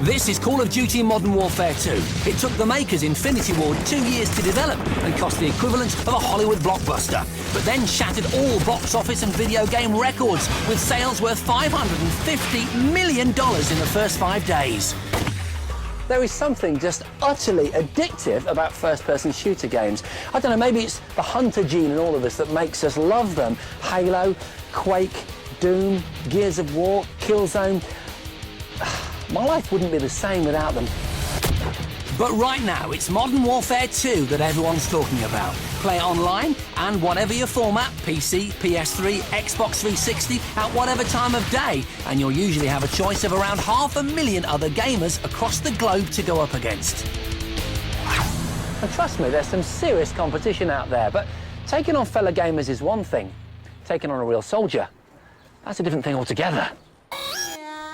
This is Call of Duty Modern Warfare 2. It took the makers Infinity Ward 2 years to develop and cost the equivalent of a Hollywood blockbuster, but then shattered all box office and video game records with sales worth $550 million in the first 5 days. There is something just utterly addictive about first-person shooter games. I don't know, maybe it's the hunter gene in all of us that makes us love them. Halo, Quake, Doom, Gears of War, Killzone. My life wouldn't be the same without them. But right now, it's Modern Warfare 2 that everyone's talking about. Play it online and whatever your format, PC, PS3, Xbox 360, at whatever time of day, and you'll usually have a choice of around 500,000 other gamers across the globe to go up against. And trust me, there's some serious competition out there, but taking on fellow gamers is one thing. Taking on a real soldier, that's a different thing altogether.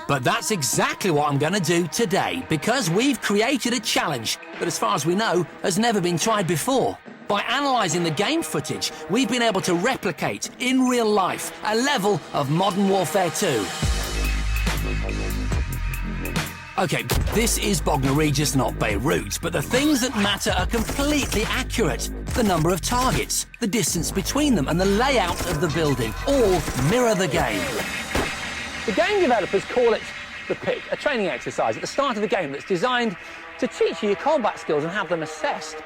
But that's exactly what I'm going to do today, because we've created a challenge that, as far as we know, has never been tried before. By analysing the game footage, we've been able to replicate, in real life, a level of Modern Warfare 2. OK, this is Bognor Regis, not Beirut, but the things that matter are completely accurate. The number of targets, the distance between them, and the layout of the building all mirror the game. The game developers call it the Pit, a training exercise at the start of the game that's designed to teach you your combat skills and have them assessed.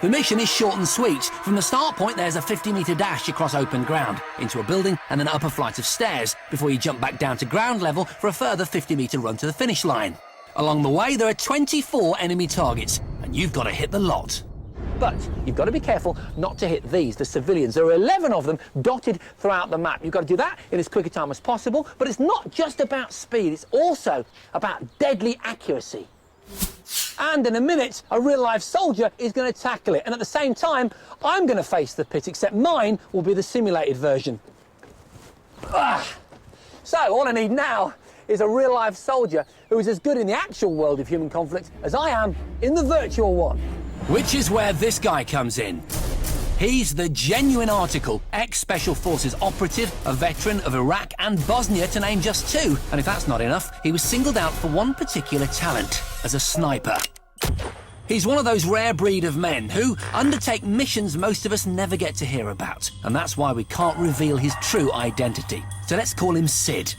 The mission is short and sweet. From the start point, there's a 50-metre dash across open ground, into a building and then up a flight of stairs, before you jump back down to ground level for a further 50-metre run to the finish line. Along the way, there are 24 enemy targets, and you've got to hit the lot. But you've got to be careful not to hit these, the civilians. There are 11 of them dotted throughout the map. You've got to do that in as quick a time as possible, but it's not just about speed, it's also about deadly accuracy. And in a minute, a real-life soldier is going to tackle it, and at the same time, I'm going to face the Pit, except mine will be the simulated version. So all I need now is a real-life soldier who is as good in the actual world of human conflict as I am in the virtual one. Which is where this guy comes in. He's the genuine article, ex-Special Forces operative, a veteran of Iraq and Bosnia, to name just two. And if that's not enough, he was singled out for one particular talent, as a sniper. He's one of those rare breed of men who undertake missions most of us never get to hear about. And that's why we can't reveal his true identity. So let's call him Sid.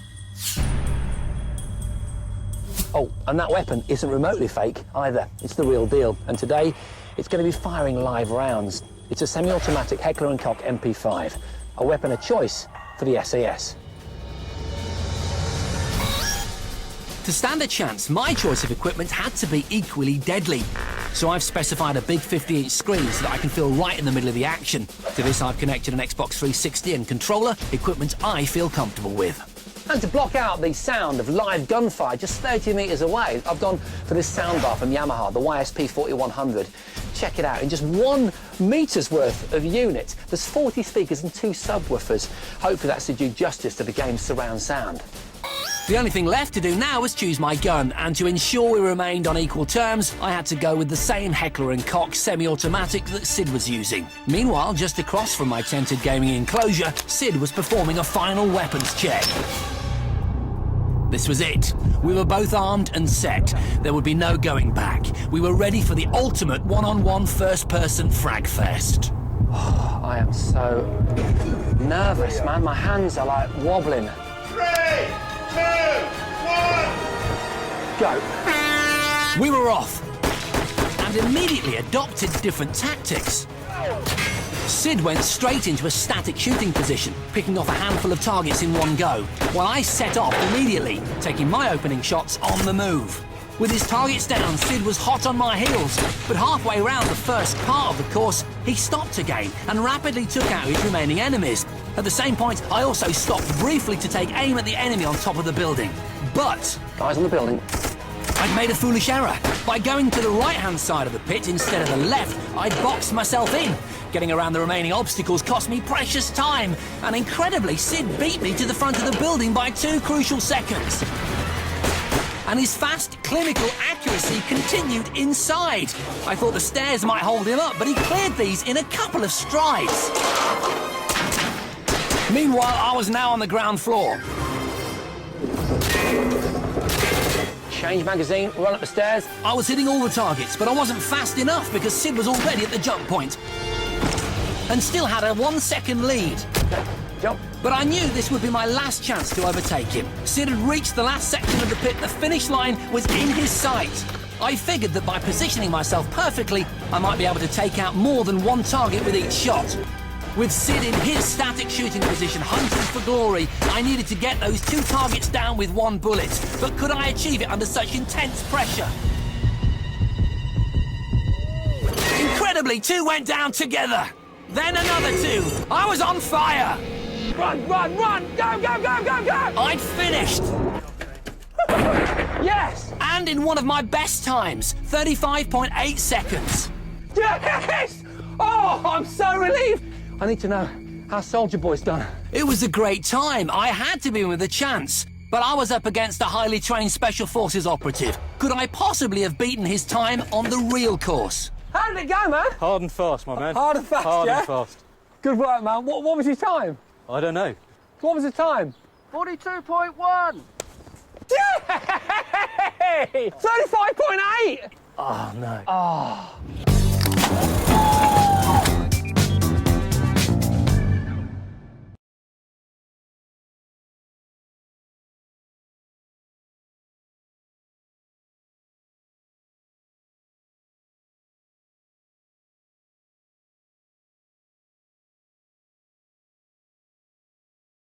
Oh, and that weapon isn't remotely fake either. It's the real deal. And today, it's going to be firing live rounds. It's a semi-automatic Heckler & Koch MP5, a weapon of choice for the SAS. To stand a chance, my choice of equipment had to be equally deadly. So I've specified a big 50-inch screen so that I can feel right in the middle of the action. To this, I've connected an Xbox 360 and controller, equipment I feel comfortable with. And to block out the sound of live gunfire just 30 metres away, I've gone for this soundbar from Yamaha, the YSP 4100. Check it out, in just 1 metre's worth of unit, there's 40 speakers and 2 subwoofers. Hopefully that's to do justice to the game's surround sound. The only thing left to do now was choose my gun, and to ensure we remained on equal terms, I had to go with the same Heckler & Koch semi-automatic that Sid was using. Meanwhile, just across from my tented gaming enclosure, Sid was performing a final weapons check. This was it. We were both armed and set. There would be no going back. We were ready for the ultimate one-on-one first-person frag fest. Oh, I am so nervous, man. My hands are like wobbling. 3, 2, 1... Go. We were off, and immediately adopted different tactics. Sid went straight into a static shooting position, picking off a handful of targets in one go, while I set off immediately, taking my opening shots on the move. With his targets down, Sid was hot on my heels, but halfway round the first part of the course, he stopped again and rapidly took out his remaining enemies. At the same point, I also stopped briefly to take aim at the enemy on top of the building. But... Guys on the building. I'd made a foolish error. By going to the right-hand side of the pit instead of the left, I'd boxed myself in. Getting around the remaining obstacles cost me precious time, and incredibly, Sid beat me to the front of the building by 2 crucial seconds. And his fast, clinical accuracy continued inside. I thought the stairs might hold him up, but he cleared these in a couple of strides. Meanwhile, I was now on the ground floor. change magazine, run up the stairs. I was hitting all the targets, but I wasn't fast enough because Sid was already at the jump point and still had a 1 second lead. Okay, jump. But I knew this would be my last chance to overtake him. Sid had reached the last section of the pit. The finish line was in his sight. I figured that by positioning myself perfectly, I might be able to take out more than one target with each shot. With Sid in his static shooting position, hunting for glory, I needed to get those 2 targets down with 1 bullet. But could I achieve it under such intense pressure? Incredibly, 2 went down together. Then another 2. I was on fire. Run, run, run! Go, go, go, go, go! I'd finished. Yes! And in one of my best times, 35.8 seconds. Yes! Oh, I'm so relieved. I need to know how Soldier Boy's done. It was a great time. I had to be in with a chance. But I was up against a highly trained Special Forces operative. Could I possibly have beaten his time on the real course? How did it go, man? Hard and fast, my man. Hard and fast, Hard yeah? and fast. Good work, man. What was your time? I don't know. What was the time? 42.1. Yay! 35.8! Oh, no. Oh.